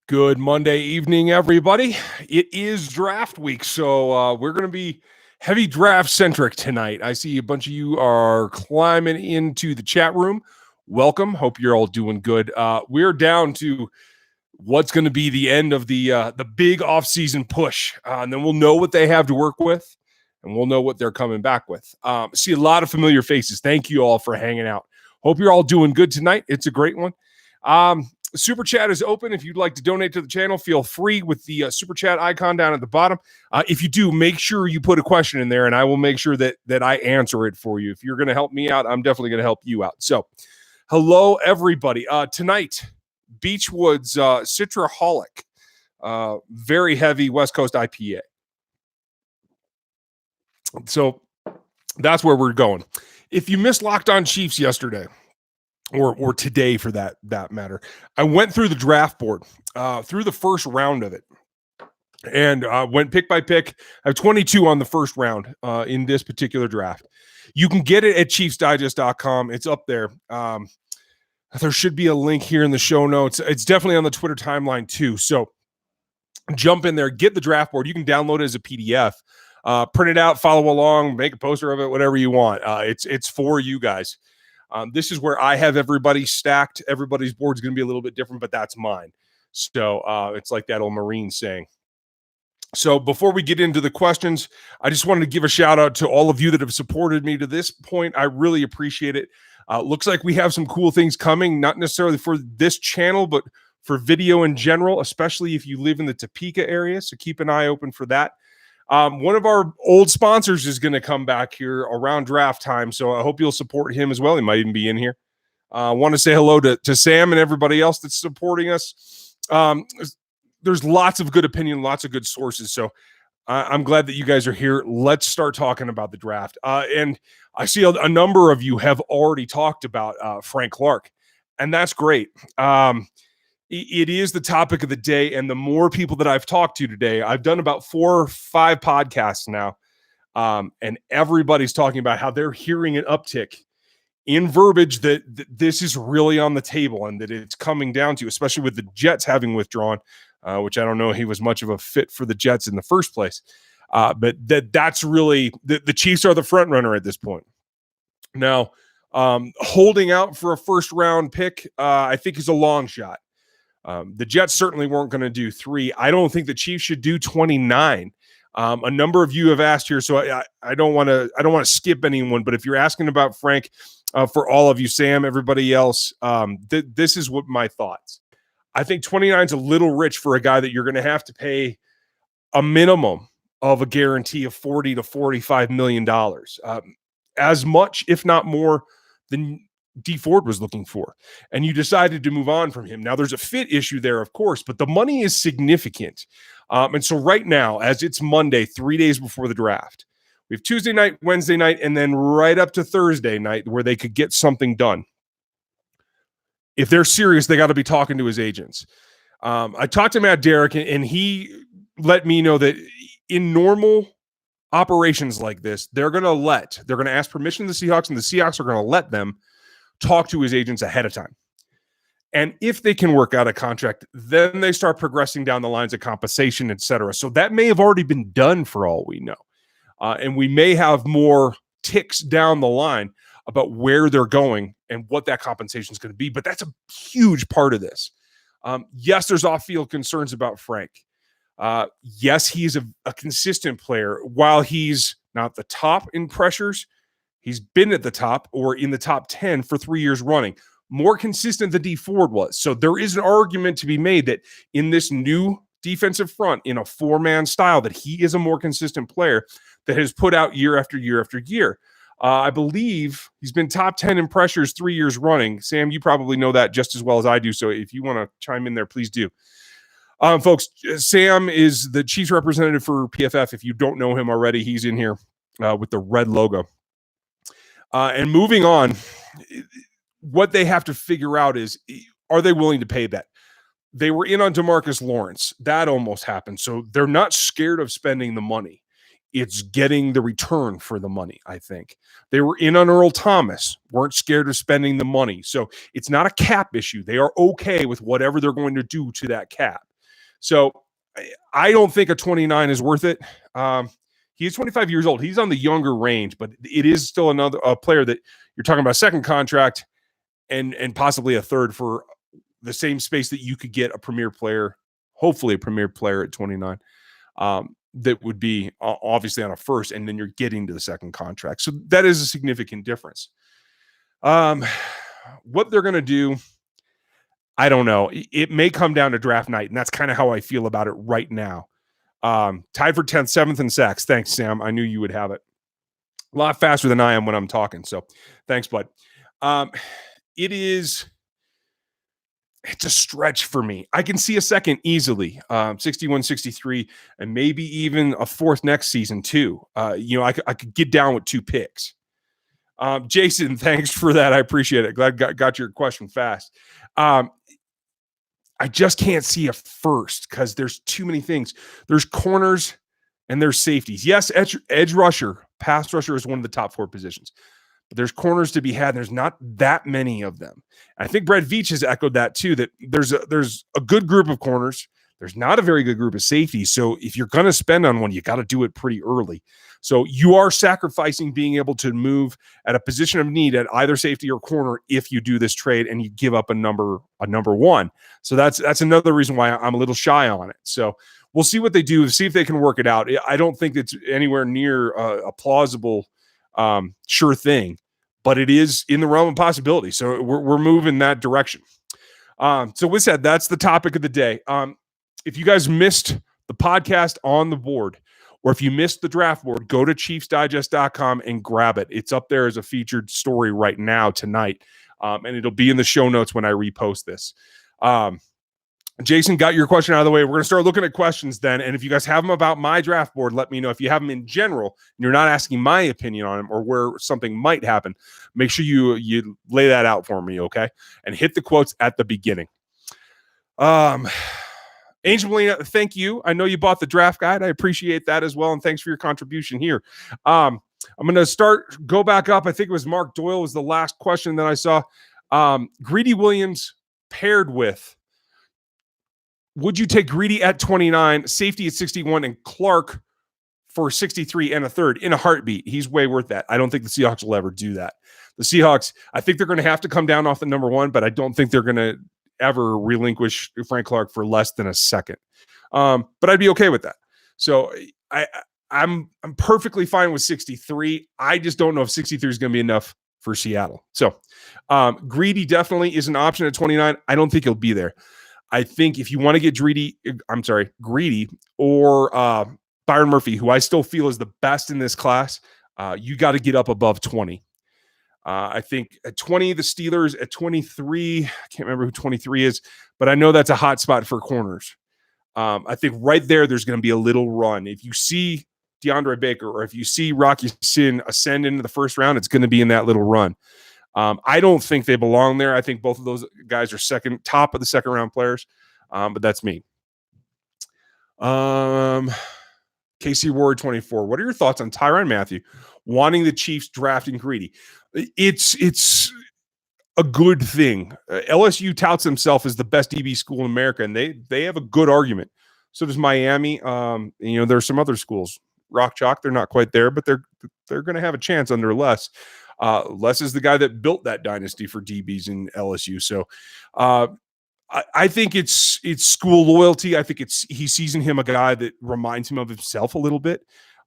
Good Monday evening, everybody. It is draft week, so we're going to be heavy draft centric tonight. I see a bunch of you are climbing into the chat room. Welcome. Hope you're all doing good. We're down to what's going to be the end of the big offseason push, and then we'll know what they have to work with, and we'll know what they're coming back with. See a lot of familiar faces. Thank you all for hanging out. Hope you're all doing good tonight. It's a great one. Super chat is open. If you'd like to donate to the channel, feel free with the super chat icon down at the bottom. If you do, make sure you put a question in there, and I will make sure that I answer it for you. If you're going to help me out, I'm definitely going to help you out. So, hello, everybody. Tonight, Beechwood's Citraholic, very heavy West Coast IPA. So, that's where we're going. If you missed Locked On Chiefs yesterday, or today for that matter, I went through the draft board, through the first round of it, and went pick by pick. I have 22 on the first round in this particular draft. You can get it at chiefsdigest.com. It's up there. There should be a link here in the show notes. It's definitely on the Twitter timeline too. So jump in there, get the draft board. You can download it as a PDF, print it out, follow along, make a poster of it, whatever you want. It's for you guys. This is where I have everybody stacked. Everybody's board is going to be a little bit different, but that's mine. So it's like that old Marine saying. So before we get into the questions, I just wanted to give a shout out to all of you that have supported me to this point. I really appreciate it. Looks like we have some cool things coming, not necessarily for this channel, but for video in general, especially if you live in the Topeka area. So keep an eye open for that. One of our old sponsors is going to come back here around draft time, so I hope you'll support him as well. He might even be in here. I want to say hello to Sam and everybody else that's supporting us. There's lots of good opinion, lots of good sources, so I'm glad that you guys are here. Let's start talking about the draft. And I see a number of you have already talked about Frank Clark, and that's great. It is the topic of the day, and the more people that I've talked to today, I've done about 4 or 5 podcasts now, and everybody's talking about how they're hearing an uptick in verbiage that this is really on the table and that it's coming down to, especially with the Jets having withdrawn, which I don't know he was much of a fit for the Jets in the first place, but that's really the Chiefs are the front runner at this point. Now, holding out for a first-round pick, I think is a long shot. The Jets certainly weren't going to do 3. I don't think the Chiefs should do 29. A number of you have asked here, so I don't want to skip anyone. But if you're asking about Frank, for all of you, Sam, everybody else, this is what my thoughts. I think 29 is a little rich for a guy that you're going to have to pay a minimum of a guarantee of $40 to $45 million, as much, if not more, than D Ford was looking for, and you decided to move on from him. Now there's a fit issue there, of course, but the money is significant. And so right now, as it's Monday, 3 days before the draft, we have Tuesday night, Wednesday night, and then right up to Thursday night where they could get something done. If they're serious, they got to be talking to his agents. I talked to Matt Derrick, and he let me know that in normal operations like this, they're going to ask permission to the Seahawks, and the Seahawks are going to let them talk to his agents ahead of time. And if they can work out a contract, then they start progressing down the lines of compensation, et cetera. So that may have already been done for all we know. And we may have more ticks down the line about where they're going and what that compensation is going to be. But that's a huge part of this. Yes, there's off-field concerns about Frank. Yes, he's a consistent player. While he's not the top in pressures, he's been at the top or in the top 10 for 3 years running. More consistent than D Ford was. So there is an argument to be made that in this new defensive front, in a 4-man style, that he is a more consistent player that has put out year after year after year. I believe he's been top 10 in pressures 3 years running. Sam, you probably know that just as well as I do. So if you want to chime in there, please do. Folks, Sam is the Chiefs representative for PFF. If you don't know him already, he's in here with the red logo. And moving on, what they have to figure out is, are they willing to pay that? They were in on DeMarcus Lawrence. That almost happened. So they're not scared of spending the money. It's getting the return for the money, I think. They were in on Earl Thomas, weren't scared of spending the money. So it's not a cap issue. They are okay with whatever they're going to do to that cap. So I don't think a 29 is worth it. He's 25 years old. He's on the younger range, but it is still a player that you're talking about a second contract and possibly a third for the same space that you could get a premier player, hopefully a premier player at 29. That would be obviously on a first, and then you're getting to the second contract. So that is a significant difference. What they're going to do, I don't know. It may come down to draft night, and that's kind of how I feel about it right now. Tied for 10th, 7th in sacks. Thanks, Sam. I knew you would have it. A lot faster than I am when I'm talking. So thanks, bud. It's a stretch for me. I can see a second easily, 61, 63, and maybe even a fourth next season too. I could get down with 2 picks. Jason, thanks for that. I appreciate it. Glad got your question fast. I just can't see a first because there's too many things. There's corners and there's safeties. Yes, edge rusher, pass rusher is one of the top 4 positions. But there's corners to be had, and there's not that many of them. I think Brett Veach has echoed that too, that there's a good group of corners. There's not a very good group of safeties. So if you're going to spend on one, you got to do it pretty early. So you are sacrificing being able to move at a position of need at either safety or corner if you do this trade and you give up a number 1. So that's another reason why I'm a little shy on it. So we'll see what they do, see if they can work it out. I don't think it's anywhere near a plausible sure thing, but it is in the realm of possibility. So we're moving that direction. So with that, that's the topic of the day. If you guys missed the podcast on the board, or if you missed the draft board, go to chiefsdigest.com and grab it. It's up there as a featured story right now tonight. And it'll be in the show notes when I repost this. Jason, got your question out of the way. We're going to start looking at questions then. And if you guys have them about my draft board, let me know. If you have them in general and you're not asking my opinion on them or where something might happen, make sure you lay that out for me, okay? And hit the quotes at the beginning. Angel Molina, thank you. I know you bought the draft guide. I appreciate that as well. And thanks for your contribution here. I'm going to go back up. I think it was Mark Doyle was the last question that I saw. Greedy Williams paired with, would you take Greedy at 29, safety at 61, and Clark for 63 and a third in a heartbeat? He's way worth that. I don't think the Seahawks will ever do that. The Seahawks, I think they're going to have to come down off the number 1, but I don't think they're going to ever relinquish Frank Clark for less than a second. But I'd be okay with that. So I'm perfectly fine with 63. I just don't know if 63 is going to be enough for Seattle. So Greedy definitely is an option at 29. I don't think he'll be there. I think if you want to get Greedy or Byron Murphy, who I still feel is the best in this class, you got to get up above 20. I think at 20, the Steelers. At 23, I can't remember who 23 is, but I know that's a hot spot for corners. I think right there's going to be a little run. If you see DeAndre Baker or if you see Rocky Sin ascend into the first round, it's going to be in that little run. I don't think they belong there. I think both of those guys are top of the second round players, but that's me. KC Ward 24. What are your thoughts on Tyrann Mathieu wanting the Chiefs drafting Greedy? It's a good thing. LSU touts themselves as the best DB school in America, and they have a good argument. So does Miami. There's some other schools. Rock Chalk, they're not quite there, but they're going to have a chance under Les. Les is the guy that built that dynasty for DBs in LSU. So I think it's school loyalty. I think he sees in him a guy that reminds him of himself a little bit.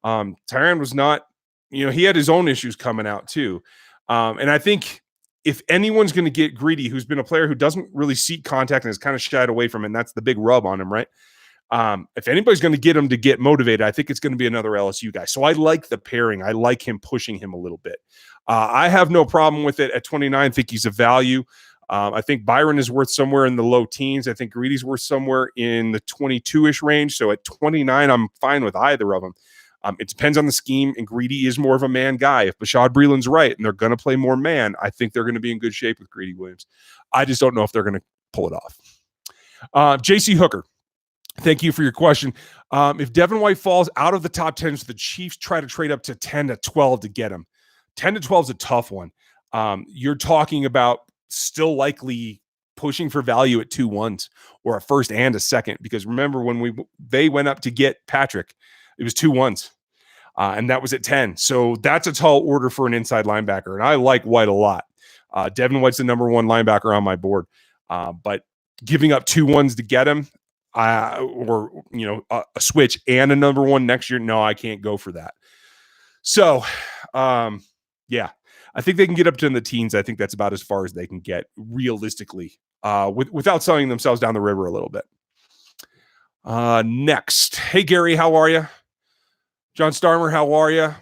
Tyrann was not, he had his own issues coming out too. And I think if anyone's going to get Greedy, who's been a player who doesn't really seek contact and has kind of shied away from it, and that's the big rub on him, right? If anybody's going to get him to get motivated, I think it's going to be another LSU guy. So I like the pairing. I like him pushing him a little bit. I have no problem with it at 29. I think he's a value. I think Byron is worth somewhere in the low teens. I think Greedy's worth somewhere in the 22-ish range. So at 29, I'm fine with either of them. It depends on the scheme, and Greedy is more of a man guy. If Bashad Breeland's right and they're going to play more man, I think they're going to be in good shape with Greedy Williams. I just don't know if they're going to pull it off. J.C. Hooker, thank you for your question. If Devin White falls out of the top 10, so the Chiefs try to trade up to 10 to 12 to get him. 10 to 12 is a tough one. You're talking about still likely pushing for value at 2-1s or a first and a second, because remember when they went up to get Patrick, it was 2-1s. And that was at 10. So that's a tall order for an inside linebacker. And I like White a lot. Devin White's the number one linebacker on my board. But giving up 2-1s to get him, or a switch and a number one next year, no, I can't go for that. So, yeah, I think they can get up to in the teens. I think that's about as far as they can get realistically, without selling themselves down the river a little bit. Next, hey Gary, how are you? John Starmer, how are you?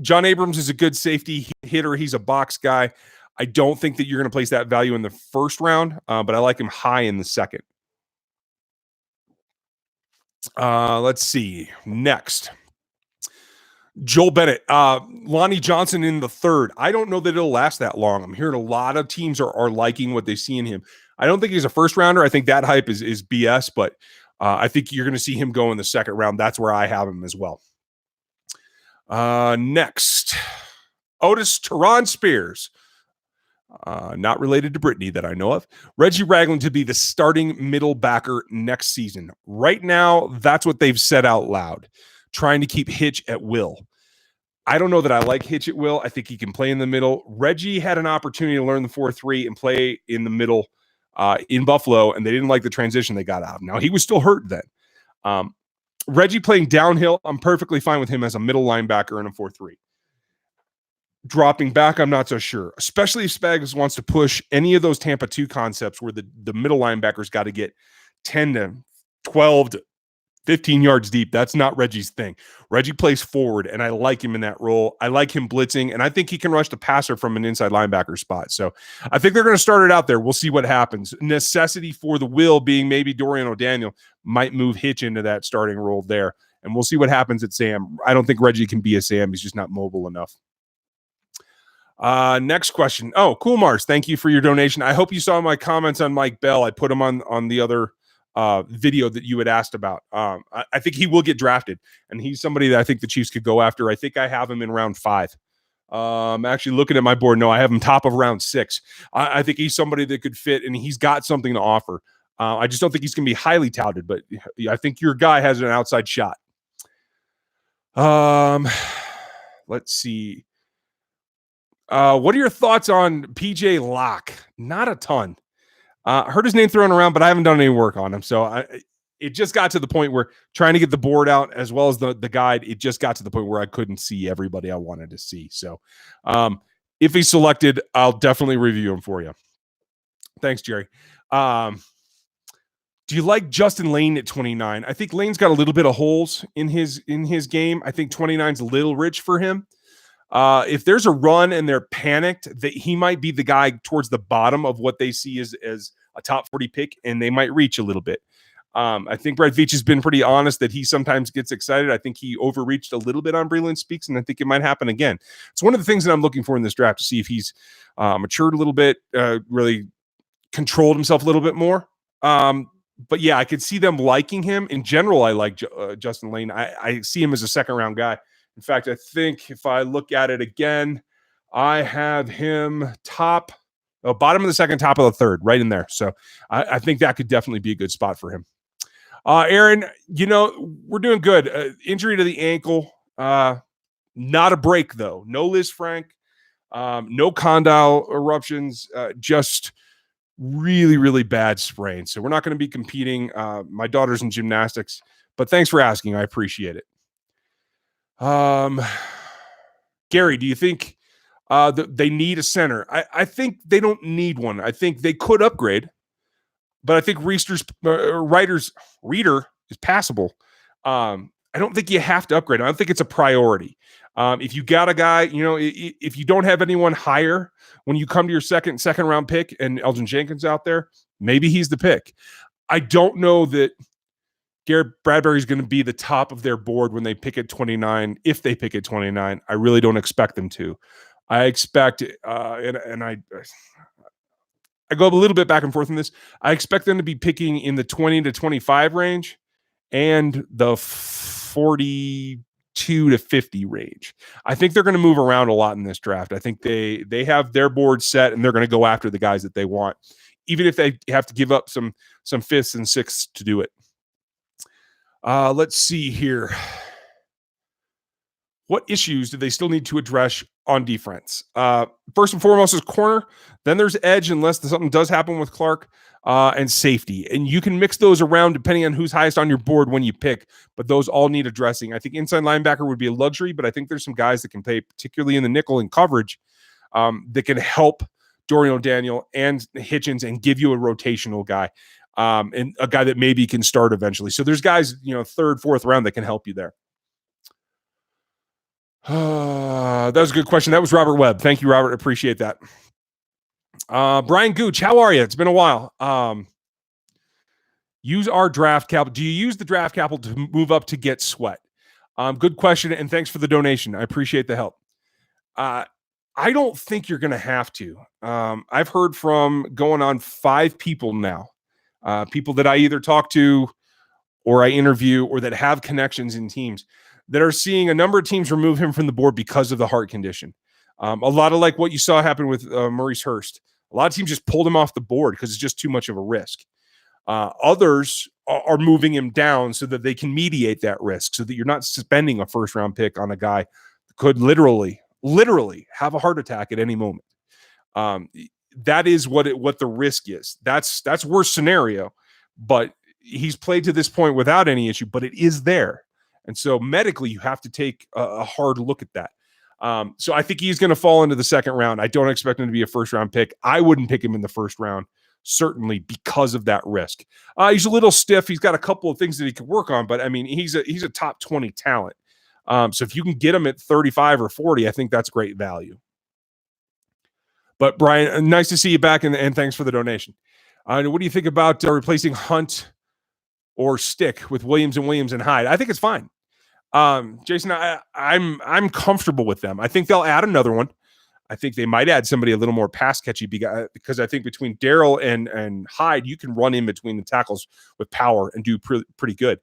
John Abrams is a good safety hitter. He's a box guy. I don't think that you're going to place that value in the first round, but I like him high in the second. Let's see. Next, Joel Bennett, Lonnie Johnson in the third. I don't know that it'll last that long. I'm hearing a lot of teams are liking what they see in him. I don't think he's a first rounder. I think that hype is BS, but I think you're going to see him go in the second round. That's where I have him as well. Next, Otis Teron Spears. Not related to Brittany that I know of. Reggie Ragland to be the starting middle backer next season. Right now, that's what they've said out loud, trying to keep Hitch at will. I don't know that I like Hitch at will. I think he can play in the middle. Reggie had an opportunity to learn the 4-3 and play in the middle in Buffalo, and they didn't like the transition they got out of. Now, he was still hurt then. Reggie playing downhill, I'm perfectly fine with him as a middle linebacker in a 4-3. Dropping back, I'm not so sure, especially if Spags wants to push any of those Tampa 2 concepts where the middle linebackers got to get 10 to 12 to 15 yards deep. That's not Reggie's thing. Reggie plays forward, and I like him in that role. I like him blitzing, and I think he can rush the passer from an inside linebacker spot. So I think they're going to start it out there. We'll see what happens. Necessity for the will being maybe Dorian O'Daniel might move Hitch into that starting role there, and we'll see what happens at Sam. I don't think Reggie can be a Sam. He's just not mobile enough. Next question. Oh, cool, Mars. Thank you for your donation. I hope you saw my comments on Mike Bell. I put them on the other video that you had asked about. I think he will get drafted, and he's somebody that I think the Chiefs could go after. I think I have him in round 5. Actually looking at my board, no, I have him top of round 6. I think he's somebody that could fit, and he's got something to offer. I just don't think he's going to be highly touted, but I think your guy has an outside shot. Let's see. What are your thoughts on PJ Locke? Not a ton. I heard his name thrown around, but I haven't done any work on him. So it just got to the point where trying to get the board out as well as the guide, it just got to the point where I couldn't see everybody I wanted to see. So if he's selected, I'll definitely review him for you. Thanks, Jerry. Do you like Justin Lane at 29? I think Lane's got a little bit of holes in his game. I think 29's a little rich for him. If there's a run and they're panicked, that he might be the guy towards the bottom of what they see as a top 40 pick, and they might reach a little bit. I think Brett Veach has been pretty honest that he sometimes gets excited. I think he overreached a little bit on Breland Speaks, and I think it might happen again. It's one of the things that I'm looking for in this draft, to see if he's matured a little bit, really controlled himself a little bit more. But yeah, I could see them liking him. In general, I like Justin Lane. I see him as a second-round guy. In fact, I think if I look at it again, I have him bottom of the second, top of the third, right in there. So I think that could definitely be a good spot for him. Aaron, we're doing good. Injury to the ankle, not a break though. No Liz Frank, no condyle eruptions, just really, really bad sprain. So we're not going to be competing. My daughter's in gymnastics, but thanks for asking. I appreciate it. Gary, do you think they need a center? I think they don't need one. I think they could upgrade, but I think Reader is passable. I don't think you have to upgrade. I don't think it's a priority. If you got a guy, if you don't have anyone higher when you come to your second round pick and Elgin Jenkins out there, maybe he's the pick. I don't know that Garrett Bradbury is going to be the top of their board when they pick at 29. If they pick at 29, I really don't expect them to. I expect, and I go a little bit back and forth on this. I expect them to be picking in the 20 to 25 range and the 42 42 to 50 range. I think they're going to move around a lot in this draft. I think they have their board set and they're going to go after the guys that they want, even if they have to give up some fifths and sixths to do it. Let's see here. What issues do they still need to address on defense? First and foremost is corner. Then there's edge, unless something does happen with Clark, and safety. And you can mix those around depending on who's highest on your board when you pick, but those all need addressing. I think inside linebacker would be a luxury, but I think there's some guys that can play, particularly in the nickel and coverage, that can help Dorian O'Daniel and Hitchens and give you a rotational guy, and a guy that maybe can start eventually. So there's guys, third, fourth round that can help you there. That was a good question. That was Robert Webb. Thank you, Robert. Appreciate that. Brian Gooch, how are you? It's been a while. Use our draft capital. Do you use the draft capital to move up to get Sweat? Good question, and thanks for the donation. I appreciate the help. I don't think you're going to have to. I've heard from going on 5 people now, people that I either talk to or I interview or that have connections in teams that are seeing a number of teams remove him from the board because of the heart condition. A lot of like what you saw happen with Maurice Hurst. A lot of teams just pulled him off the board because it's just too much of a risk. Others are moving him down so that they can mediate that risk, so that you're not spending a first-round pick on a guy that could literally have a heart attack at any moment. That is what the risk is. That's worst scenario, but he's played to this point without any issue, but it is there. And so medically, you have to take a hard look at that. So I think he's going to fall into the second round. I don't expect him to be a first-round pick. I wouldn't pick him in the first round, certainly because of that risk. He's a little stiff. He's got a couple of things that he can work on, but I mean, he's a top 20 talent. So if you can get him at 35 or 40, I think that's great value. But Brian, nice to see you back, and thanks for the donation. What do you think about replacing Hunt or Stick with Williams and Hyde? I think it's fine. Jason, I'm comfortable with them. I think they'll add another one. I think they might add somebody a little more pass catchy because I think between Darrell and Hyde, you can run in between the tackles with power and do pretty good.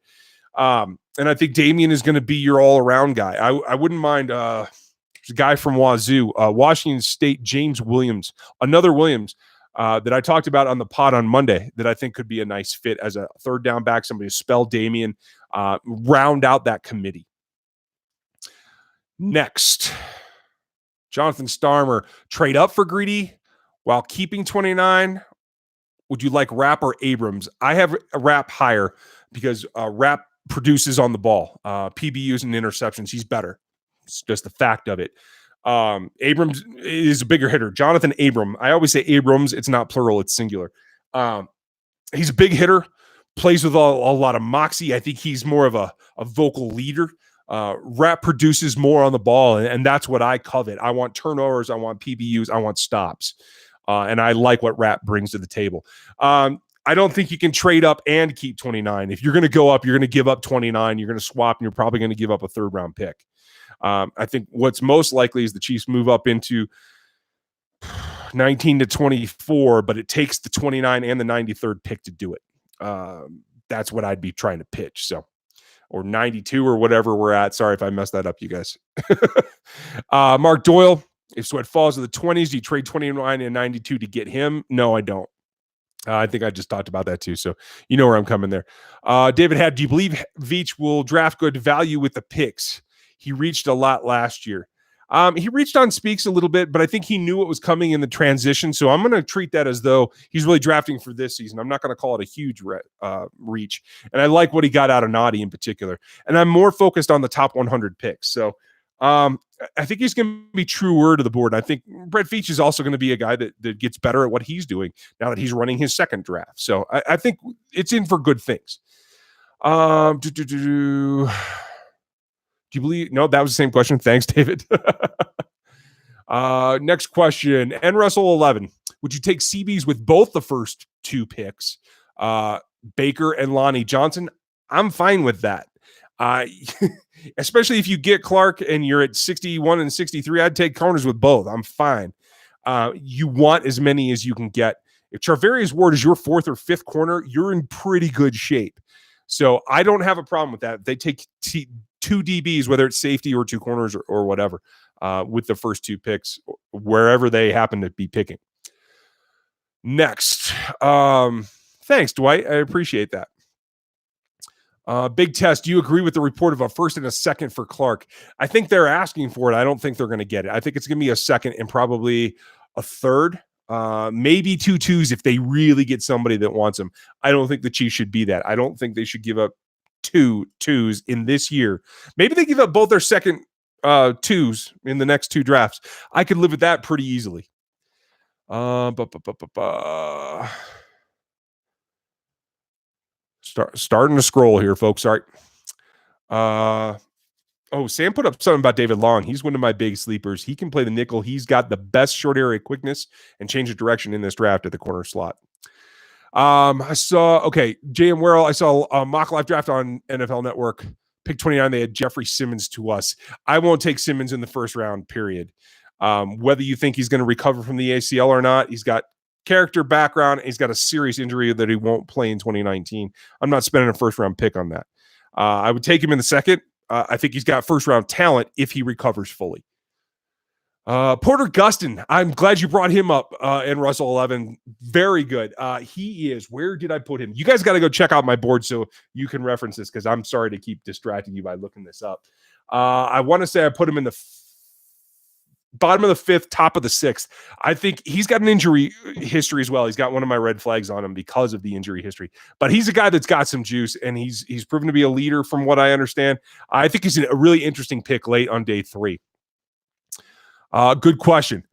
And I think Damian is going to be your all-around guy. I wouldn't mind there's a guy from Wazoo, Washington State, James Williams, another Williams that I talked about on the pod on Monday that I think could be a nice fit as a third down back, somebody to spell Damian, round out that committee. Next, Jonathan Starmer, trade up for Greedy while keeping 29. Would you like Rapp or Abrams? I have Rapp higher because Rapp produces on the ball, PBUs and interceptions. He's better. It's just the fact of it. Abrams is a bigger hitter. Jonathan Abram. I always say Abrams. It's not plural. It's singular. He's a big hitter, plays with a lot of moxie. I think he's more of a vocal leader. Rapp produces more on the ball, and that's what I covet. I want turnovers. I want PBUs. I want stops. And I like what Rapp brings to the table. I don't think you can trade up and keep 29. If you're going to go up, you're going to give up 29. You're going to swap, and you're probably going to give up a third-round pick. I think what's most likely is the Chiefs move up into 19 to 24, but it takes the 29 and the 93rd pick to do it. That's what I'd be trying to pitch. So, or 92 or whatever we're at. Sorry if I messed that up, you guys. Mark Doyle, if Sweat falls to the 20s, do you trade 29 and 92 to get him? No, I don't. I think I just talked about that too. So you know where I'm coming there. David Had, do you believe Veach will draft good value with the picks? He reached a lot last year. He reached on Speaks a little bit, but I think he knew what was coming in the transition. So I'm going to treat that as though he's really drafting for this season. I'm not going to call it a huge reach. And I like what he got out of Noddy in particular. And I'm more focused on the top 100 picks. So I think he's going to be truer to the board. I think Brett Veach is also going to be a guy that gets better at what he's doing now that he's running his second draft. So I think it's in for good things. Do you believe? No, that was the same question. Thanks, David. Next question. N Russell 11. Would you take CBs with both the first 2 picks, Baker and Lonnie Johnson? I'm fine with that. Especially if you get Clark and you're at 61 and 63, I'd take corners with both. I'm fine. You want as many as you can get. If Charvarius Ward is your 4th or 5th corner, you're in pretty good shape. So I don't have a problem with that. They take two DBs, whether it's safety or two corners or whatever, with the first two picks, wherever they happen to be picking. Next. Thanks, Dwight. I appreciate that. Big Test, do you agree with the report of a first and a second for Clark? I think they're asking for it. I don't think they're going to get it. I think it's going to be a second and probably a third. Maybe 2 twos if they really get somebody that wants them. I don't think the Chiefs should be that. I don't think they should give up 2 twos in this year. Maybe they give up both their second twos in the next 2 drafts. I could live with that pretty easily. Starting to scroll here, folks. All right. Sam put up something about David Long. He's one of my big sleepers. He can play the nickel. He's got the best short area quickness and change of direction in this draft at the corner slot. I saw, JM Werrell, I saw a mock live draft on NFL Network. Pick 29, they had Jeffrey Simmons to us. I won't take Simmons in the first round, period. Whether you think he's going to recover from the ACL or not, he's got character background. He's got a serious injury that he won't play in 2019. I'm not spending a first round pick on that. I would take him in the second. I think he's got first round talent if he recovers fully. Porter Gustin, I'm glad you brought him up in Russell 11. Very good. He is. Where did I put him? You guys got to go check out my board so you can reference this because I'm sorry to keep distracting you by looking this up. I want to say I put him in the bottom of the 5th, top of the 6th. I think he's got an injury history as well. He's got one of my red flags on him because of the injury history. But he's a guy that's got some juice, and he's proven to be a leader from what I understand. I think he's a really interesting pick late on day 3. Good question.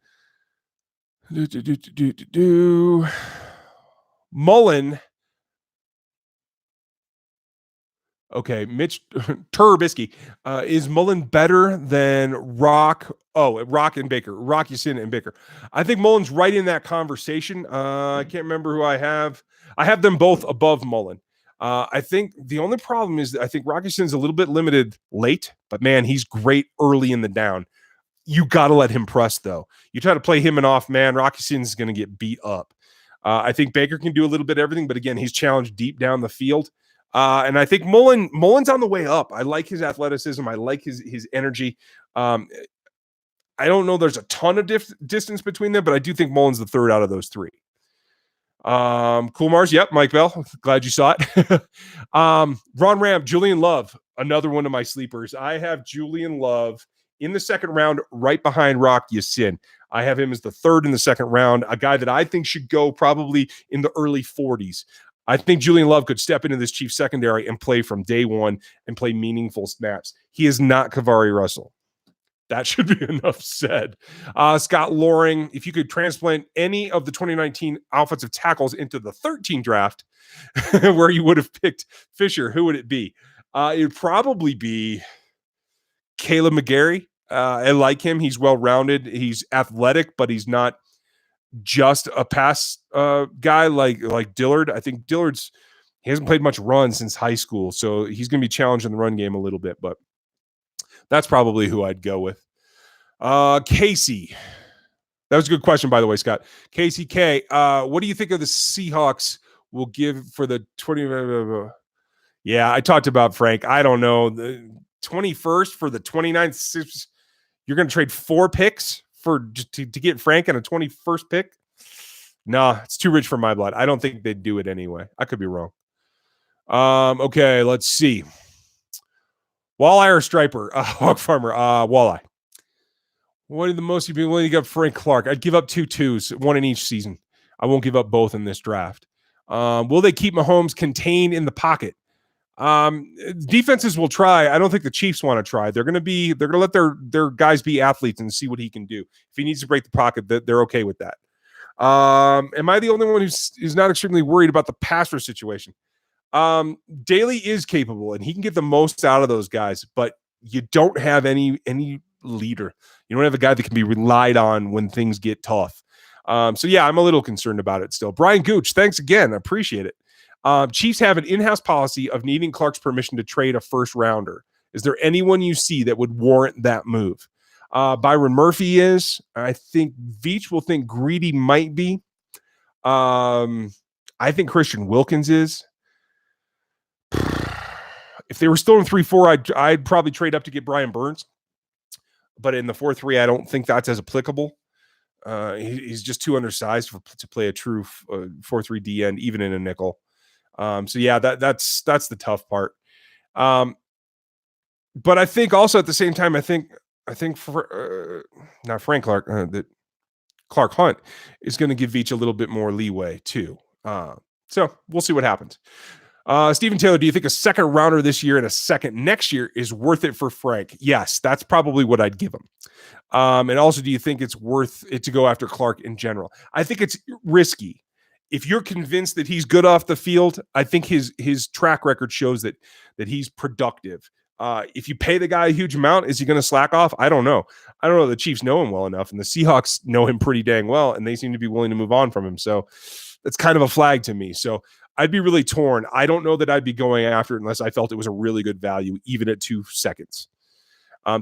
Mullen. Okay, Mitch Turbisky. Is Mullen better than Rock? Rock and Baker. Rock Ya-Sin and Baker. I think Mullen's right in that conversation. I can't remember who I have. I have them both above Mullen. I think the only problem is that I think Rock Ya-Sin's a little bit limited late, but man, he's great early in the down. You got to let him press, though. You try to play him an off man, Rock Ya-Sin's going to get beat up. I think Baker can do a little bit of everything, but again, he's challenged deep down the field. And I think Mullen's on the way up. I like his athleticism. I like his energy. I don't know there's a ton of distance between them, but I do think Mullen's the third out of those 3. Cool Mars. Yep. Mike Bell. Glad you saw it. Ron Ram, Julian Love, another one of my sleepers. I have Julian Love in the second round, right behind Rock Ya-Sin. I have him as the 3rd in the second round, a guy that I think should go probably in the early 40s. I think Julian Love could step into this Chiefs secondary and play from day one and play meaningful snaps. He is not Kavari Russell. That should be enough said. Scott Loring, if you could transplant any of the 2019 offensive tackles into the 13 draft where you would have picked Fisher, who would it be? It would probably be Caleb McGarry. I like him. He's well-rounded. He's athletic, but he's not just a pass guy like Dillard. I think he hasn't played much run since high school, so he's going to be challenged in the run game a little bit, but that's probably who I'd go with. Casey. That was a good question, by the way, Scott. Casey K. What do you think of the Seahawks will give for the 20? Yeah, I talked about Frank. I don't know. The 21st for the 29th. You're going to trade 4 picks to get Frank and a 21st pick? Nah, it's too rich for my blood. I don't think they'd do it anyway. I could be wrong. Okay, let's see. Walleye or Striper? Hog Farmer. Walleye. What are the most you'd be willing to give Frank Clark? I'd give up 2 twos, 1 in each season. I won't give up both in this draft. Will they keep Mahomes contained in the pocket? Defenses will try. I don't think the Chiefs want to try. They're going to let their guys be athletes and see what he can do. If he needs to break the pocket, they're okay with that. Am I the only one who's not extremely worried about the passer situation? Daly is capable and he can get the most out of those guys, but you don't have any leader. You don't have a guy that can be relied on when things get tough. So yeah, I'm a little concerned about it still. Brian Gooch, thanks again. I appreciate it. Chiefs have an in-house policy of needing Clark's permission to trade a first rounder. Is there anyone you see that would warrant that move? Byron Murphy is. I think Veach will think Greedy might be. I think Christian Wilkins is. If they were still in 3-4, I'd probably trade up to get Brian Burns. But in the 4-3, I don't think that's as applicable. He's just too undersized to play a true 4-3 D end, even in a nickel. So yeah, that's the tough part. But I think also at the same time, I think for not Frank Clark, that Clark Hunt is going to give Veach a little bit more leeway too. So we'll see what happens. Stephen Taylor, do you think a second rounder this year and a second next year is worth it for Frank? Yes, that's probably what I'd give him. And also, do you think it's worth it to go after Clark in general? I think it's risky. If you're convinced that he's good off the field, I think his track record shows that he's productive. If you pay the guy a huge amount, is he going to slack off? I don't know. I don't know. The Chiefs know him well enough, and the Seahawks know him pretty dang well, and they seem to be willing to move on from him. So that's kind of a flag to me. So I'd be really torn. I don't know that I'd be going after it unless I felt it was a really good value, even at 2 seconds.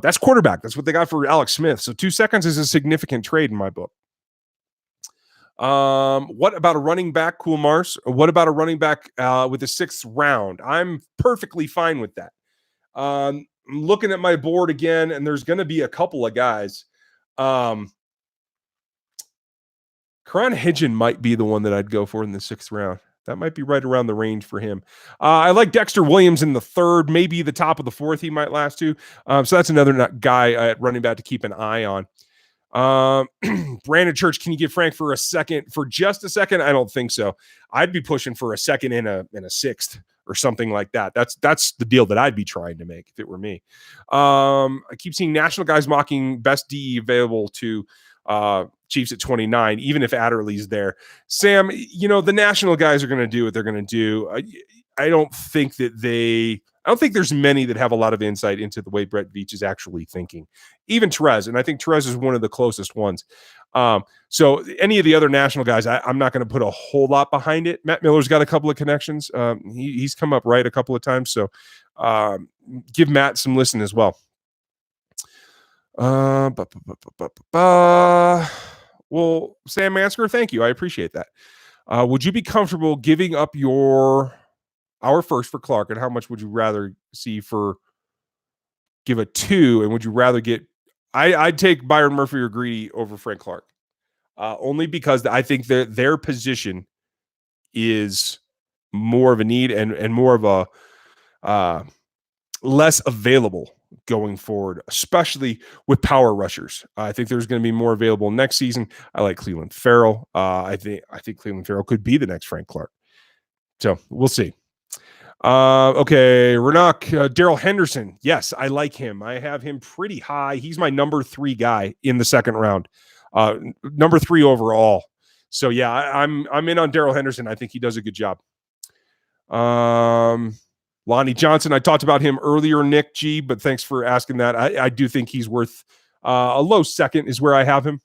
That's quarterback. That's what they got for Alex Smith. So 2 seconds is a significant trade in my book. What about a running back? Cool Mars. What about a running back with the 6th round? I'm perfectly fine with that. I'm looking at my board again, and there's going to be a couple of guys. Karan Hidgen might be the one that I'd go for in the 6th round. That might be right around the range for him. I like Dexter Williams in the 3rd, maybe the top of the 4th he might last to. So that's another guy at running back to keep an eye on. Brandon Church, can you give Frank for just a second? I don't think so. I'd be pushing for a second and a 6th or something like that. That's the deal that I'd be trying to make if it were me. I keep seeing national guys mocking best DE available to Chiefs at 29, even if Adderley's there. Sam, the national guys are going to do what they're going to do. I don't think there's many that have a lot of insight into the way Brett Veach is actually thinking. Even Terez, and I think Terez is one of the closest ones. So any of the other national guys, I'm not going to put a whole lot behind it. Matt Miller's got a couple of connections. He's come up right a couple of times. So give Matt some listen as well. Well, Sam Mansker, thank you. I appreciate that. Would you be comfortable giving up our first for Clark, and how much would you rather see give a 2? And would you rather get? I'd take Byron Murphy or Greedy over Frank Clark, only because I think their position is more of a need and more of a less available going forward, especially with power rushers. I think there's going to be more available next season. I like Cleveland Farrell. I think Cleveland Farrell could be the next Frank Clark. So we'll see. Okay, Renak, Darrell Henderson. Yes, I like him. I have him pretty high. He's my number 3 guy in the 2nd round, number 3 overall. So yeah, I'm in on Darrell Henderson. I think he does a good job. Lonnie Johnson, I talked about him earlier, Nick G, but thanks for asking that. I do think he's worth a low 2nd is where I have him.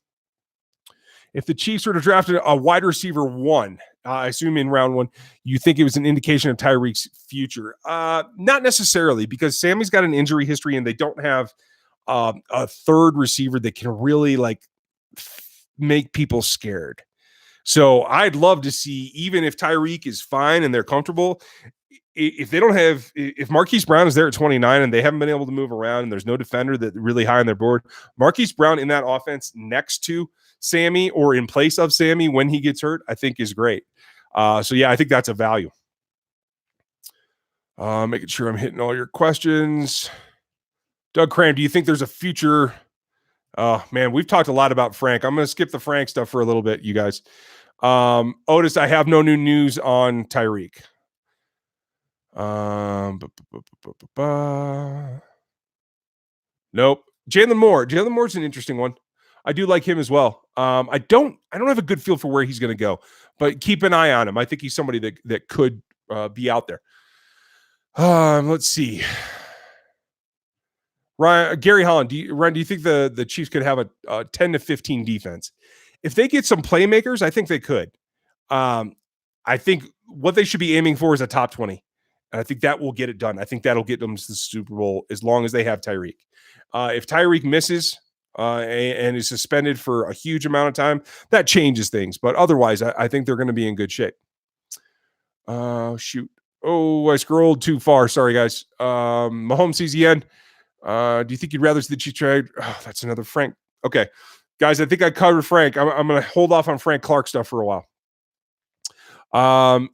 If the Chiefs were to draft a wide receiver 1, I assume in round 1, you think it was an indication of Tyreek's future? Not necessarily, because Sammy's got an injury history and they don't have a 3rd receiver that can really make people scared. So I'd love to see, even if Tyreek is fine and they're comfortable, if Marquise Brown is there at 29 and they haven't been able to move around and there's no defender that really high on their board, Marquise Brown in that offense next to Sammy or in place of Sammy when he gets hurt, I think is great. So yeah, I think that's a value. Making sure I'm hitting all your questions. Doug Cram, do you think there's a future? Man, we've talked a lot about Frank. I'm going to skip the Frank stuff for a little bit, you guys. Otis, I have no new news on Tyreek. Nope. Jalen Moore's an interesting one. I do like him as well. I don't have a good feel for where he's going to go, but keep an eye on him. I think he's somebody that could be out there. Let's see. Gary Holland, do you think the Chiefs could have a 10 to 15 defense? If they get some playmakers, I think they could. I think what they should be aiming for is a top 20. And I think that will get it done. I think that'll get them to the Super Bowl as long as they have Tyreek. If Tyreek misses and is suspended for a huge amount of time, that changes things. But otherwise, I think they're going to be in good shape. Shoot. Oh, I scrolled too far. Sorry, guys. Mahomes sees the end. Do you think you'd rather see the Chiefs trade? Oh, that's another Frank. Okay, guys, I think I covered Frank. I'm going to hold off on Frank Clark stuff for a while.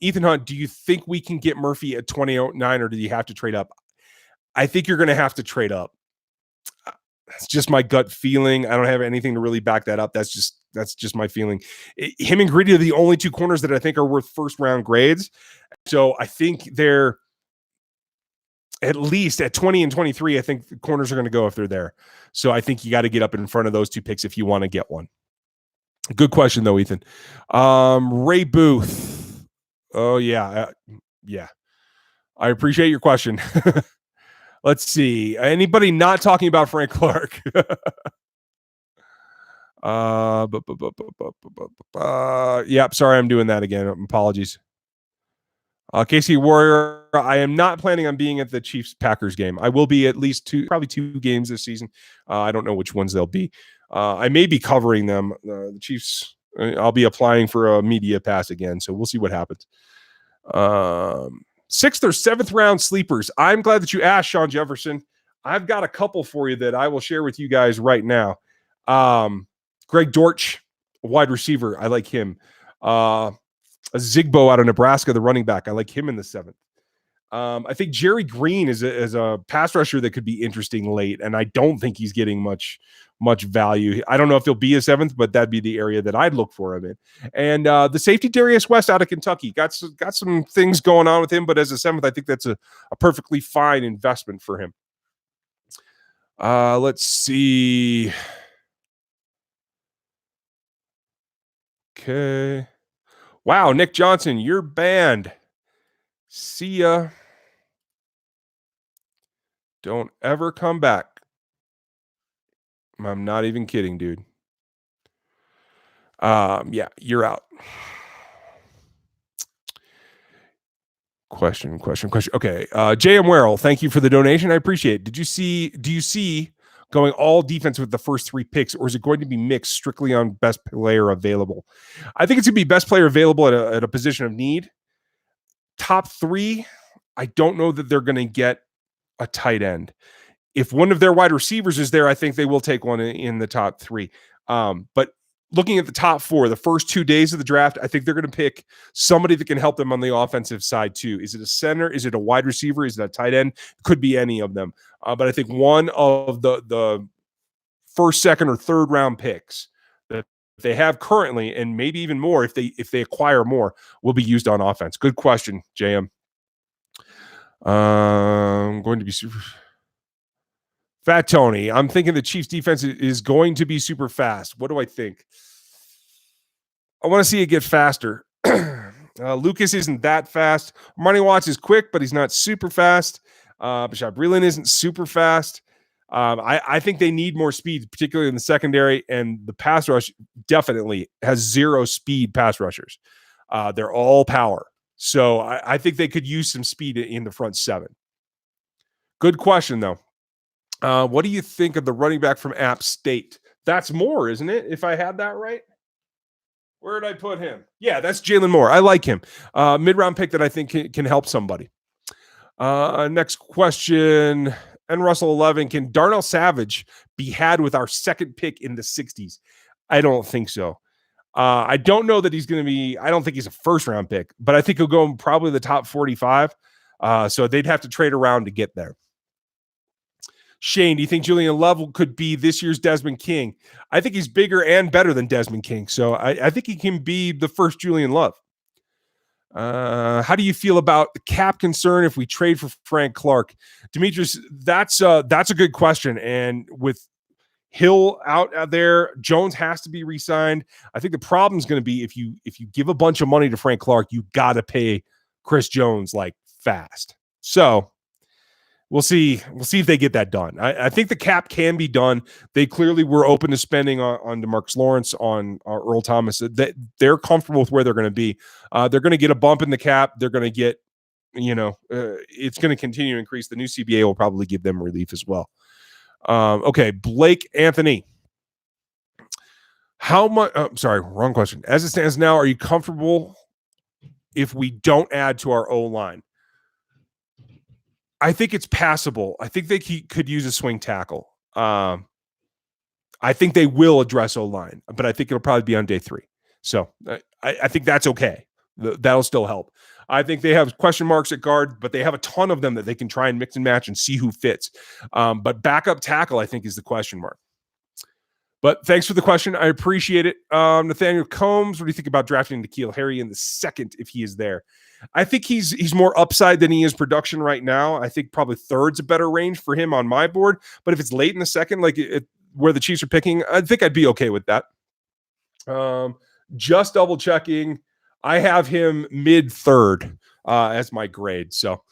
Ethan Hunt, do you think we can get Murphy at 2009 or do you have to trade up? I think you're going to have to trade up. That's just my gut feeling. I don't have anything to really back that up. That's just my feeling. Him and Greedy are the only two corners that I think are worth first round grades. So I think they're at least at 20 and 23. I think the corners are going to go if they're there. So I think you got to get up in front of those two picks if you want to get one. Good question though, Ethan. Ray Booth. Oh yeah. Yeah. I appreciate your question. Let's see. Anybody not talking about Frank Clark? Yep. Sorry, I'm doing that again. Apologies. Casey Warrior, I am not planning on being at the Chiefs-Packers game. I will be at least probably two games this season. I don't know which ones they'll be. I may be covering them. The Chiefs, I'll be applying for a media pass again, so we'll see what happens. 6th or 7th round sleepers. I'm glad that you asked, Sean Jefferson. I've got a couple for you that I will share with you guys right now. Greg Dortch, wide receiver. I like him. Zigbo out of Nebraska, the running back. I like him in the 7th. I think Jerry Green is a pass rusher that could be interesting late, and I don't think he's getting much value. I don't know if he'll be a 7th, but that'd be the area that I'd look for him in. And the safety Darius West out of Kentucky got some things going on with him, but as a 7th, I think that's a perfectly fine investment for him. Let's see. Okay. Wow, Nick Johnson, you're banned. See ya. Don't ever come back. I'm not even kidding, dude. Yeah, you're out. Question. Okay. J.M. Werrell, thank you for the donation. I appreciate it. Do you see going all defense with the first 3 picks, or is it going to be mixed strictly on best player available? I think it's going to be best player available at a position of need. Top 3, I don't know that they're going to get a tight end. If one of their wide receivers is there, I think they will take one in the top 3. But looking at the top 4, the first 2 days of the draft, I think they're going to pick somebody that can help them on the offensive side too. Is it a center? Is it a wide receiver? Is it a tight end? Could be any of them. But I think one of the first, second, or third round picks that they have currently, and maybe even more if they acquire more, will be used on offense. Good question, JM. I'm going to be super Fat Tony. I'm thinking the Chiefs defense is going to be super fast. What do I think? I want to see it get faster. Lucas isn't that fast. Armani Watts is quick, but he's not super fast. Bashad Breeland isn't super fast. I think they need more speed, particularly in the secondary, and the pass rush definitely has 0 speed pass rushers. They're all power. So I think they could use some speed in the front 7. Good question, though. What do you think of the running back from App State? That's Moore, isn't it? If I had that right. Where did I put him? Yeah, that's Jalen Moore. I like him. Mid-round pick that I think can help somebody. Next question. And Russell 11. Can Darnell Savage be had with our second pick in the 60s? I don't think so. I don't know that he's going to be. I don't think he's a first-round pick, but I think he'll go in probably the top 45. So they'd have to trade around to get there. Shane, do you think Julian Love could be this year's Desmond King? I think he's bigger and better than Desmond King, so I think he can be the first Julian Love. How do you feel about the cap concern if we trade for Frank Clark? Demetrius, that's a good question. And with Hill out there, Jones has to be re-signed. I think the problem is going to be if you give a bunch of money to Frank Clark, you got to pay Chris Jones like fast. So we'll see if they get that done. I think the cap can be done. They clearly were open to spending on DeMarcus Lawrence, on Earl Thomas. They're comfortable with where they're going to be. They're going to get a bump in the cap. They're going to get, it's going to continue to increase. The new CBA will probably give them relief as well. Okay, Blake Anthony. How much? Sorry, wrong question. As it stands now, are you comfortable if we don't add to our O-line? I think it's passable. I think they could use a swing tackle. I think they will address O-line, but I think it'll probably be on day 3. So I think that's okay. That'll still help. I think they have question marks at guard, but they have a ton of them that they can try and mix and match and see who fits. But backup tackle, I think, is the question mark. But thanks for the question. I appreciate it. Nathaniel Combs, what do you think about drafting N'Keal Harry in the second if he is there? I think he's more upside than he is production right now. I think probably third's a better range for him on my board. But if it's late in the second, like where the Chiefs are picking, I think I'd be okay with that. Just double checking. I have him mid third as my grade. So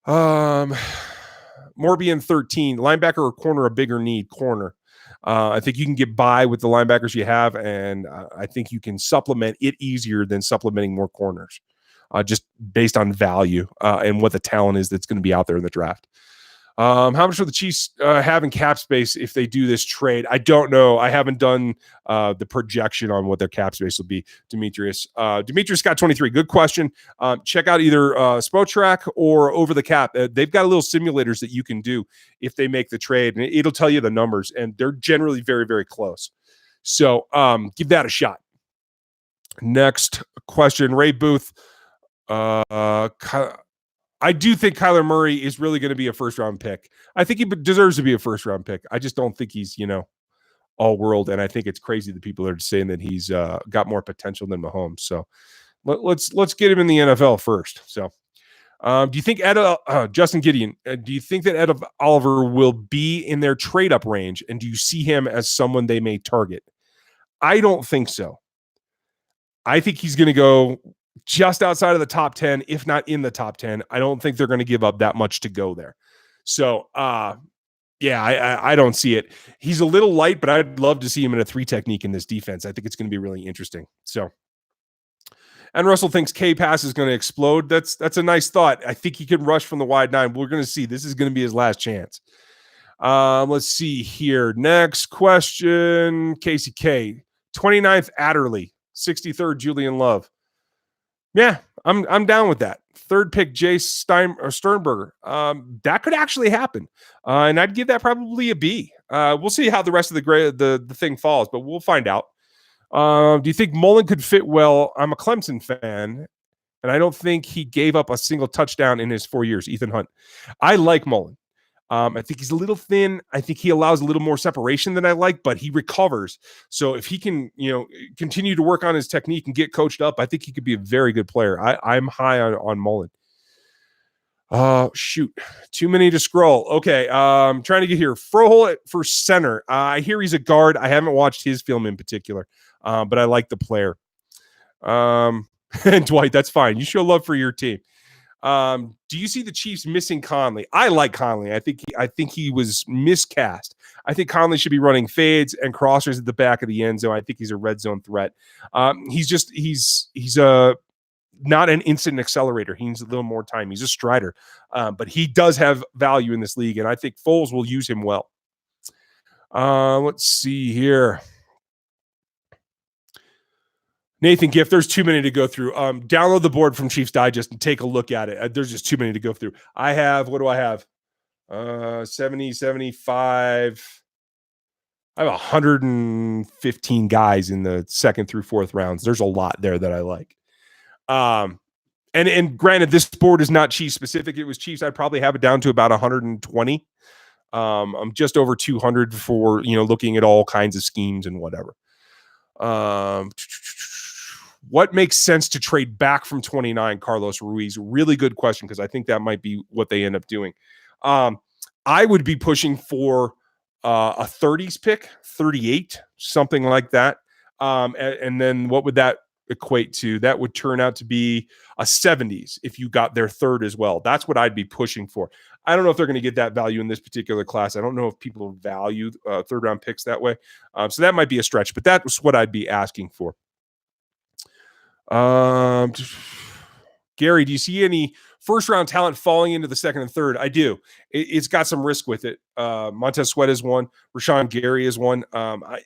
Morbian 13, linebacker or corner, a bigger need, corner. I think you can get by with the linebackers you have, and I think you can supplement it easier than supplementing more corners, just based on value and what the talent is that's going to be out there in the draft. How much will the Chiefs have in cap space if they do this trade? I don't know. I haven't done the projection on what their cap space will be, Demetrius. Demetrius got 23. Good question. Check out either Spotrac or Over the Cap. They've got little simulators that you can do if they make the trade, and it'll tell you the numbers, and they're generally very, very close. So give that a shot. Next question, Ray Booth. I do think Kyler Murray is really going to be a first-round pick. I think he deserves to be a first-round pick. I just don't think he's, all-world, and I think it's crazy that people are saying that he's got more potential than Mahomes. So let's get him in the NFL first. So do you think Justin Gideon, do you think that Ed Oliver will be in their trade-up range, and do you see him as someone they may target? I don't think so. I think he's going to go just outside of the top 10, if not in the top 10. I don't think they're going to give up that much to go there. So, I don't see it. He's a little light, but I'd love to see him in a 3 technique in this defense. I think it's going to be really interesting. So, and Russell thinks K-Pass is going to explode. That's a nice thought. I think he can rush from the wide 9. We're going to see. This is going to be his last chance. Let's see here. Next question. Casey K. 29th, Adderley. 63rd, Julian Love. Yeah, I'm down with that. 3rd pick, Jay Sternberger. That could actually happen, and I'd give that probably a B. We'll see how the rest of the thing falls, but we'll find out. Do you think Mullen could fit well? I'm a Clemson fan, and I don't think he gave up a single touchdown in his 4 years. Ethan Hunt. I like Mullen. I think he's a little thin. I think he allows a little more separation than I like, but he recovers. So if he can, continue to work on his technique and get coached up, I think he could be a very good player. I'm high on Mullen. Shoot. Too many to scroll. Okay. Trying to get here. Froholt for center. I hear he's a guard. I haven't watched his film in particular, but I like the player. And Dwight, that's fine. You show love for your team. Do you see the Chiefs missing Conley? I like Conley. I think he was miscast. I think Conley should be running fades and crossers at the back of the end zone. I think he's a red zone threat. He's not an instant accelerator. He needs a little more time. He's a strider, but he does have value in this league, and I think Foles will use him well. Let's see here. Nathan Gift, there's too many to go through. Download the board from Chiefs Digest and take a look at it. There's just too many to go through. What do I have? 70, 75. I have 115 guys in the 2nd through 4th rounds. There's a lot there that I like. And granted, this board is not Chiefs specific. It was Chiefs. I'd probably have it down to about 120. I'm just over 200 for, looking at all kinds of schemes and whatever. What makes sense to trade back from 29, Carlos Ruiz? Really good question, because I think that might be what they end up doing. I would be pushing for a 30s pick, 38, something like that. And then what would that equate to? That would turn out to be a 70s if you got their 3rd as well. That's what I'd be pushing for. I don't know if they're going to get that value in this particular class. I don't know if people value 3rd round picks that way. So that might be a stretch, but that's what I'd be asking for. Gary, do you see any 1st round talent falling into the 2nd and 3rd? I do. It's got some risk with it. Montez Sweat is one. Rashawn Gary is one. I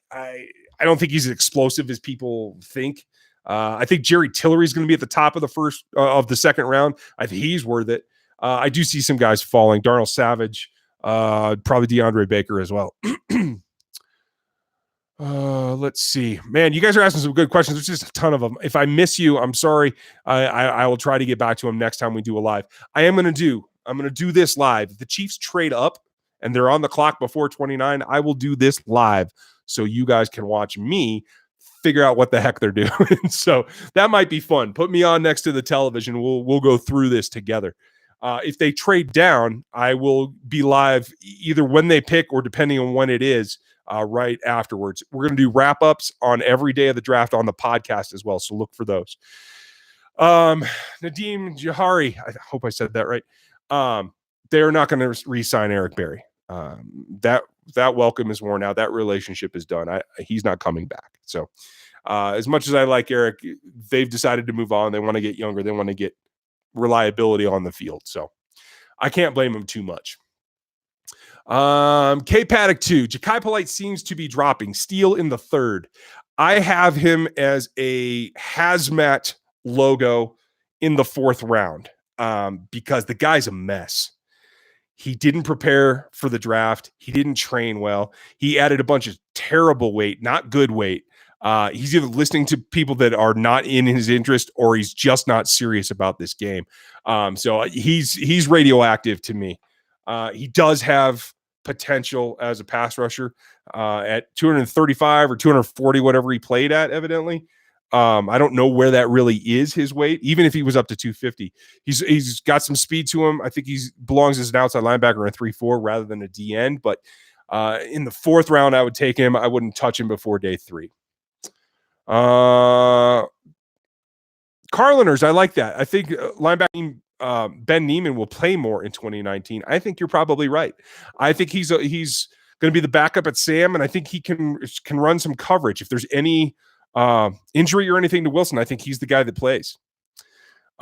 don't think he's as explosive as people think. I think Jerry Tillery is going to be at the top of the 2nd round. I think he's worth it. I do see some guys falling. Darnell Savage, probably DeAndre Baker as well. Let's see, man. You guys are asking some good questions. There's just a ton of them. If I miss you, I'm sorry. I will try to get back to them next time we do a live. I'm going to do this live. If the Chiefs trade up and they're on the clock before 29, I will do this live so you guys can watch me figure out what the heck they're doing. So that might be fun. Put me on next to the television. We'll go through this together. If they trade down, I will be live either when they pick or depending on when it is. Right afterwards. We're going to do wrap-ups on every day of the draft on the podcast as well, so look for those. Nadeem Jahari, I hope I said that right. They're not going to re-sign Eric Berry. That welcome is worn out. That relationship is done. He's not coming back. So as much as I like Eric, they've decided to move on. They want to get younger. They want to get reliability on the field. So I can't blame him too much. K Paddock 2. Ja'Kai Polite seems to be dropping. Steele in the third. I have him as a hazmat logo in the fourth round because the guy's a mess. He didn't prepare for the draft. He didn't train well. He added a bunch of terrible weight, not good weight. He's either listening to people that are not in his interest or he's just not serious about this game. So he's radioactive to me. He does have potential as a pass rusher at 235 or 240, whatever he played at, evidently. I don't know where that really is his weight, even if he was up to 250. He's got some speed to him. I think he belongs as an outside linebacker in a 3-4 rather than a D end. But in the fourth round, I would take him. I wouldn't touch him before day 3. Carliners, I like that. I think linebacking Ben Neiman will play more in 2019. I think you're probably right. I think he's going to be the backup at Sam, and I think he can run some coverage. If there's any injury or anything to Wilson, I think he's the guy that plays.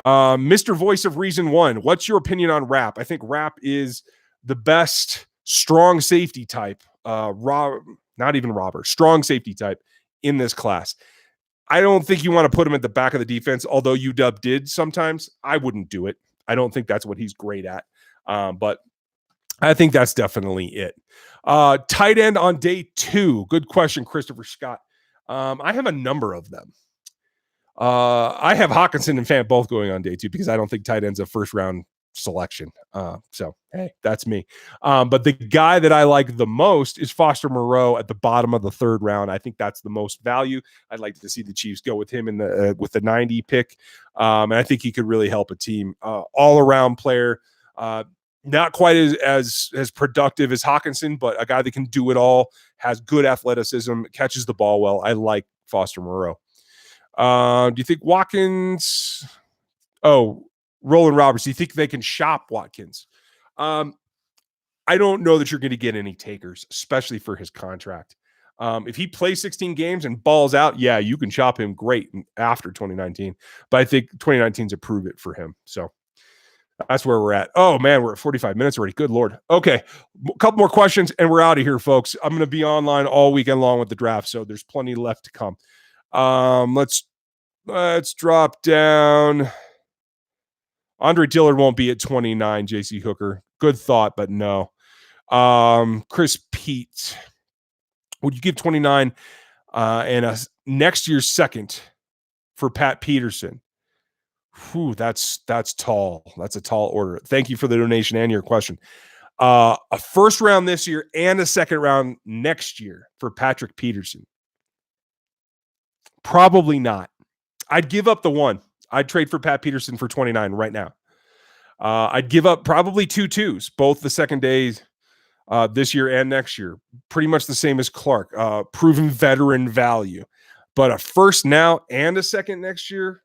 Mr. Voice of Reason 1, what's your opinion on Rapp? I think Rapp is the best strong safety type, not even robber, strong safety type in this class. I don't think you want to put him at the back of the defense, although UW did sometimes. I wouldn't do it. I don't think that's what he's great at. But I think that's definitely it. Tight end on day 2. Good question, Christopher Scott. I have a number of them. I have Hockenson and Fant both going on day 2 because I don't think tight end's a first round selection. So, hey, that's me. But the guy that I like the most is Foster Moreau at the bottom of the 3rd round. I think that's the most value. I'd like to see the Chiefs go with him with the 90 pick. And I think he could really help a team. All around player, not quite as productive as Hockenson, but a guy that can do it all, has good athleticism, catches the ball well. I like Foster Moreau. Do you think Watkins? Roland Roberts, do you think they can shop Watkins? I don't know that you're going to get any takers, especially for his contract. If he plays 16 games and balls out, yeah, you can shop him great after 2019. But I think 2019 is a prove it for him. So that's where we're at. Oh, man, we're at 45 minutes already. Good Lord. Okay, a couple more questions, and we're out of here, folks. I'm going to be online all weekend long with the draft, so there's plenty left to come. Let's drop down. Andre Dillard won't be at 29, J.C. Hooker. Good thought, but no. Chris Pete. Would you give 29 and a next year's second for Pat Peterson? Whew, that's tall. That's a tall order. Thank you for the donation and your question. A first round this year and a second round next year for Patrick Peterson. Probably not. I'd give up the one. I'd trade for Pat Peterson for 29 right now. I'd give up probably 2 2s, both the second days this year and next year. Pretty much the same as Clark. Proven veteran value. But a first now and a second next year,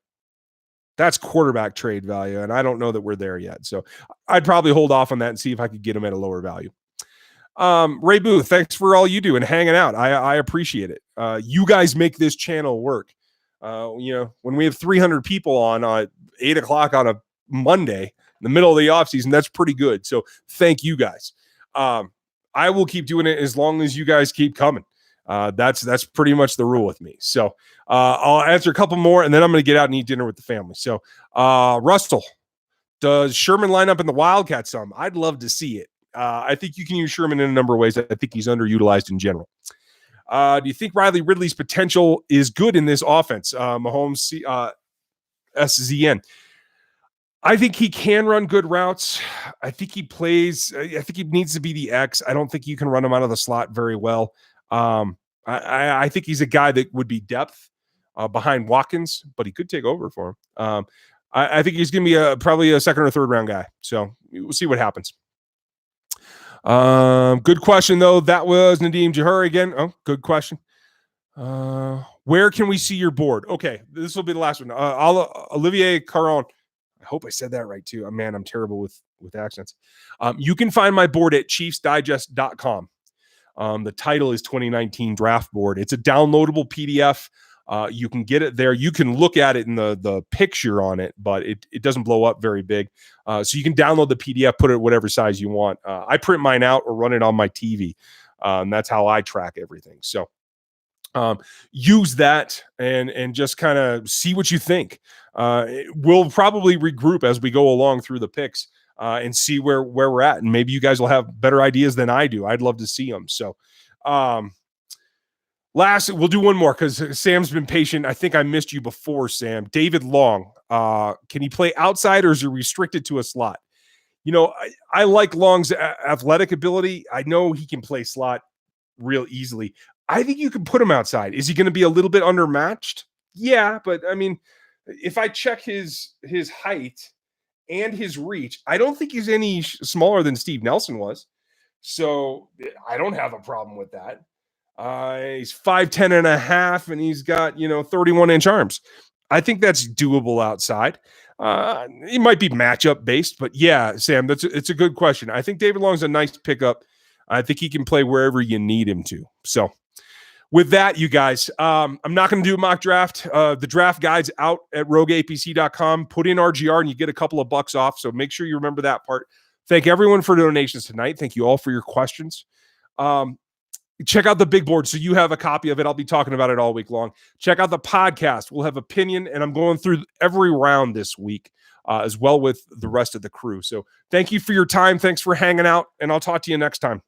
that's quarterback trade value. And I don't know that we're there yet. So I'd probably hold off on that and see if I could get him at a lower value. Ray Booth, thanks for all you do and hanging out. I appreciate it. You guys make this channel work. When we have 300 people on 8 o'clock on a Monday in the middle of the offseason, that's pretty good. So thank you guys. I will keep doing it as long as you guys keep coming. That's pretty much the rule with me. So I'll answer a couple more and then I'm going to get out and eat dinner with the family. So Russell, Does Sherman line up in the Wildcat some? I'd love to see it. I think you can use Sherman in a number of ways. I think he's underutilized in general. Do you think Riley Ridley's potential is good in this offense? Mahomes, SZN. I think he can run good routes. I think he needs to be the X. I don't think you can run him out of the slot very well. I think he's a guy that would be depth behind Watkins, but he could take over for him. I think he's going to be probably a second or third round guy. So we'll see what happens. Good question, though. That was Nadeem Jahuri again. Oh, good question. Where can we see your board? Okay, this will be the last one. Olivier Caron. I hope I said that right, too. Man, I'm terrible with accents. You can find my board at chiefsdigest.com. The title is 2019 Draft Board. It's a downloadable PDF. You can get it there. You can look at it in the picture on it, but it doesn't blow up very big. So you can download the PDF, put it whatever size you want. I print mine out or run it on my TV. That's how I track everything. So use that and just kind of see what you think. We'll probably regroup as we go along through the picks and see where we're at. And maybe you guys will have better ideas than I do. I'd love to see them. So last, we'll do one more because Sam's been patient. I think I missed you before, Sam. David Long. Can he play outside or is he restricted to a slot? I like Long's athletic ability. I know he can play slot real easily. I think you can put him outside. Is he going to be a little bit undermatched? Yeah, but I mean, if I check his height and his reach, I don't think he's any smaller than Steve Nelson was. So I don't have a problem with that. He's 5'10" and a half, and he's got 31-inch arms. I think that's doable outside. It might be matchup based, but yeah, Sam, it's a good question. I think David Long's a nice pickup. I think he can play wherever you need him to. So with that, you guys, I'm not going to do a mock draft. The draft guide's out at rogueapc.com. Put in RGR and you get a couple of bucks off. So make sure you remember that part. Thank everyone for donations tonight. Thank you all for your questions. Check out the big board so you have a copy of it. I'll be talking about it all week long. Check out the podcast. We'll have opinion, and I'm going through every round this week as well with the rest of the crew. So thank you for your time. Thanks for hanging out, and I'll talk to you next time.